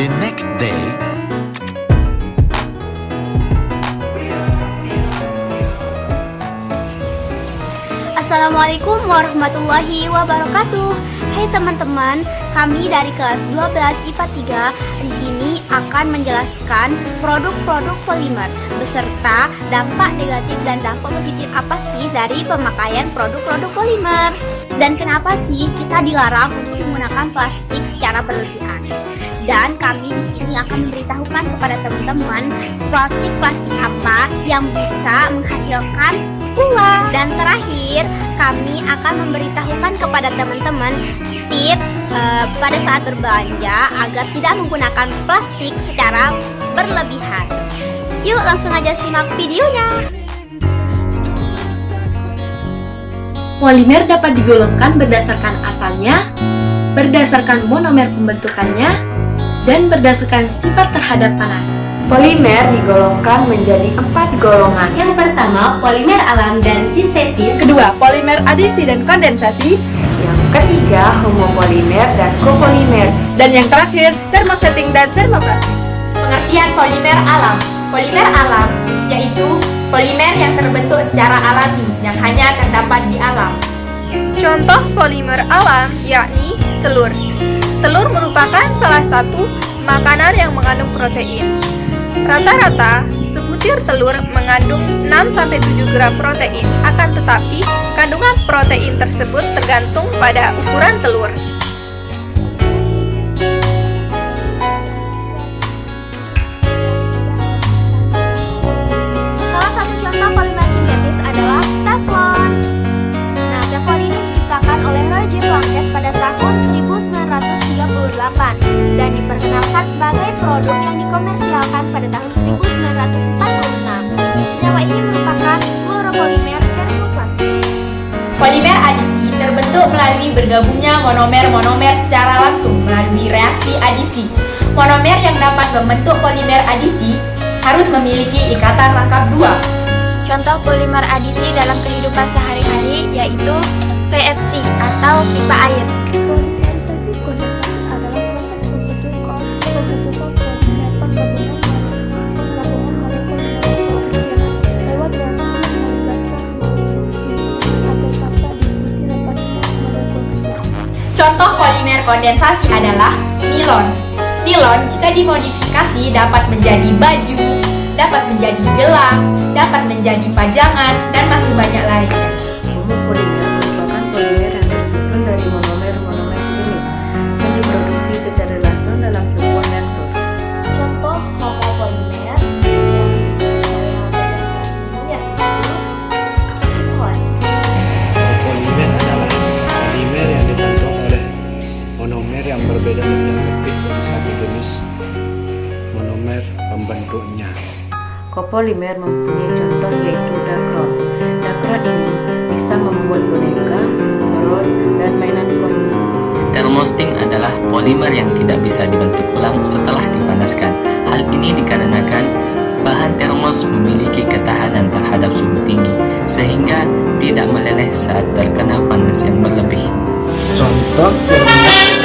The next day, Assalamualaikum warahmatullahi wabarakatuh. Hai teman-teman, kami dari kelas 12 IPA 3 di sini akan menjelaskan produk-produk polimer beserta dampak negatif dan dampak positif apa sih dari pemakaian produk-produk polimer. Dan kenapa sih kita dilarang untuk menggunakan plastik secara berlebihan? Dan kami di sini akan memberitahukan kepada teman-teman plastik-plastik apa yang bisa menghasilkan uang. Dan terakhir, kami akan memberitahukan kepada teman-teman tips pada saat berbelanja agar tidak menggunakan plastik secara berlebihan. Yuk langsung aja simak videonya. Polimer dapat digolongkan berdasarkan asalnya, berdasarkan monomer pembentukannya, dan berdasarkan sifat terhadap panas. Polimer digolongkan menjadi 4 golongan. Yang pertama, polimer alam dan sintetis. Kedua, polimer adisi dan kondensasi. Yang ketiga, homopolimer dan kopolimer. Dan yang terakhir, termosetting dan termoplastik. Pengertian polimer alam. Polimer alam yaitu polimer yang terbentuk secara alami yang hanya terdapat di alam. Contoh polimer alam yakni telur. Telur merupakan salah satu makanan yang mengandung protein. Rata-rata, sebutir telur mengandung 6-7 gram protein, akan tetapi kandungan protein tersebut tergantung pada ukuran telur. Salah satu contoh polimer sintetis adalah teflon. Nah, teflon ini diciptakan oleh Roger Blanchett pada tahun 1938 dan diperkenalkan sebagai produk yang dikomersialkan pada tahun 1946. Senyawa ini merupakan fluoropolimer termoplastik. Polimer adisi terbentuk melalui bergabungnya monomer-monomer secara langsung melalui reaksi adisi. Monomer yang dapat membentuk polimer adisi harus memiliki ikatan rangkap dua. Contoh polimer adisi dalam kehidupan sehari-hari yaitu VFC atau pipa air. Polimerisasi kondensasi adalah proses pembentukan polimer penggabungan molekul koaksial lewat reaksi yang melibatkan reaksi atau tanpa diikuti lepasnya molekul kecil. Contoh polimer kondensasi adalah nilon. Nilon jika dimodifikasi dapat menjadi baju, dapat menjadi gelang, dapat menjadi pajangan, dan masih banyak lainnya. Homopolimer merupakan polimer yang tersusun dari monomer-monomer sejenis yang diproduksi secara langsung dalam sebuah reaktor. Contoh homopolimer yang saya baca saat ini yaitu isolas. Polimer adalah polimer yang dibentuk oleh monomer yang berbeda lebih dari satu jenis monomer pembentuknya. Kopolimer mempunyai contoh yaitu dakron. Dakron ini bisa membuat boneka, poros, dan mainan kunci. Thermosting adalah polimer yang tidak bisa dibentuk ulang setelah dipanaskan. Hal ini dikarenakan bahan termos memiliki ketahanan terhadap suhu tinggi, sehingga tidak meleleh saat terkena panas yang berlebih. Contoh termoplastik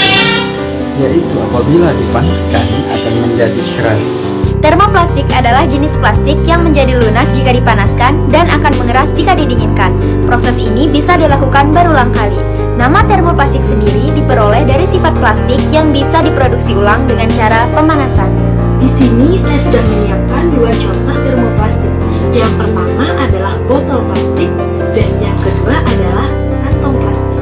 yaitu apabila dipanaskan akan menjadi keras. Termoplastik adalah jenis plastik yang menjadi lunak jika dipanaskan dan akan mengeras jika didinginkan. Proses ini bisa dilakukan berulang kali. Nama termoplastik sendiri diperoleh dari sifat plastik yang bisa diproduksi ulang dengan cara pemanasan. Di sini saya sudah menyiapkan 2 contoh termoplastik. Yang pertama adalah botol plastik dan yang kedua adalah kantong plastik.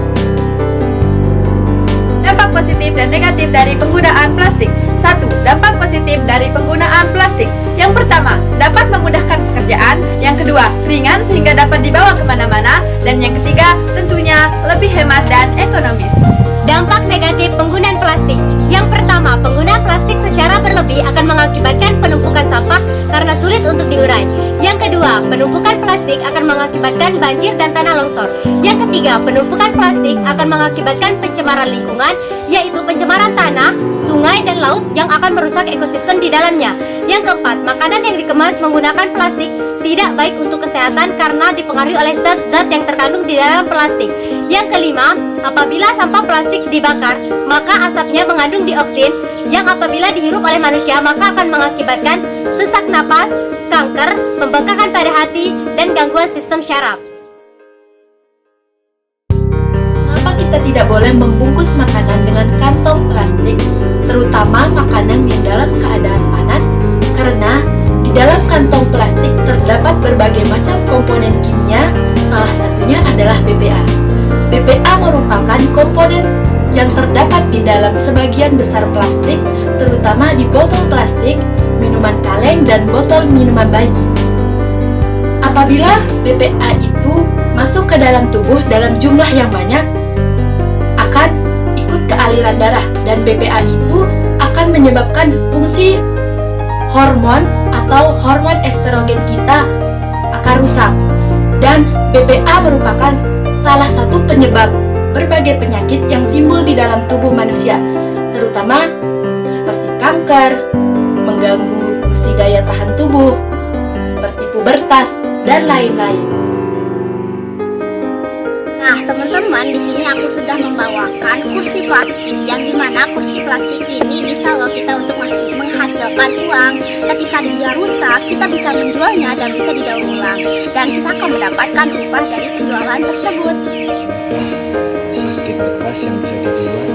Dampak positif dan negatif dari penggunaan plastik. 1. Dampak positif dari penggunaan plastik. Yang pertama, dapat memudahkan pekerjaan. Yang kedua, ringan sehingga dapat dibawa kemana-mana. Dan yang ketiga, tentunya lebih hemat dan ekonomis. Dampak negatif penggunaan plastik. Yang pertama, penggunaan plastik secara berlebih akan mengakibatkan penumpukan sampah karena sulit untuk diurai. Yang kedua, penumpukan plastik akan mengakibatkan banjir dan tanah longsor. Yang ketiga, penumpukan plastik akan mengakibatkan pencemaran lingkungan, yaitu pencemaran tanah, sungai dan laut yang akan merusak ekosistem di dalamnya. Yang keempat, makanan yang dikemas menggunakan plastik tidak baik untuk kesehatan karena dipengaruhi oleh zat-zat yang terkandung di dalam plastik. Yang kelima, apabila sampah plastik dibakar, maka asapnya mengandung dioksin yang apabila dihirup oleh manusia maka akan mengakibatkan sesak napas, kanker, pembengkakan pada hati, dan gangguan sistem syaraf. Mengapa kita tidak boleh membungkus makanan dengan kantong plastik, terutama makanan yang dalam keadaan panas? Karena di dalam kantong plastik terdapat berbagai macam komponen kimia, salah satunya adalah BPA. BPA merupakan komponen yang terdapat di dalam sebagian besar plastik, terutama di botol plastik, minuman kaleng, dan botol minuman bayi. Apabila BPA itu masuk ke dalam tubuh dalam jumlah yang banyak, akan ikut ke aliran darah, dan BPA itu akan menyebabkan fungsi hormon atau hormon estrogen kita akan rusak. Dan BPA merupakan salah satu penyebab berbagai penyakit yang timbul di dalam tubuh manusia, terutama seperti kanker, mengganggu fungsi daya tahan tubuh, seperti pubertas, dan lain-lain. Nah, teman-teman, di sini aku sudah membawakan kursi plastik yang dimana kursi plastik ini bisa loh kita untuk menghasilkan uang. Ketika dia rusak, kita bisa menjualnya dan bisa didaur ulang, dan kita akan mendapatkan upah dari penjualan tersebut. Plastik bekas yang bisa dijual.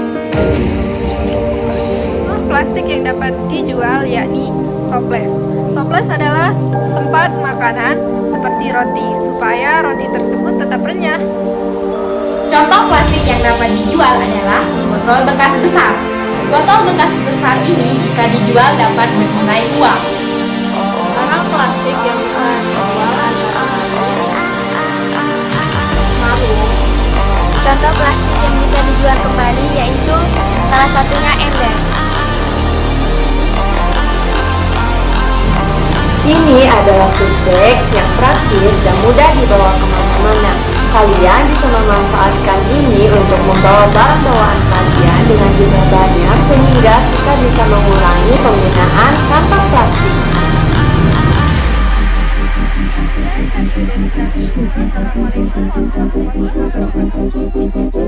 Plastik yang dapat dijual yakni toples. Toples adalah tempat makanan seperti roti supaya roti tersebut tetap renyah. Contoh plastik yang dapat dijual adalah botol bekas besar. Botol bekas besar ini jika dijual dapat bernilai uang. Barang plastik yang bisa dijual adalah sarung. Contoh plastik yang bisa dijual kembali yaitu salah satunya ember. Ini adalah tote bag yang praktis dan mudah dibawa kemana-mana. Kalian bisa memanfaatkan ini untuk membawa barang bawaan kalian dengan jumlah banyak sehingga kita bisa mengurangi penggunaan kantong plastik. Assalamualaikum warahmatullahi wabarakatuh.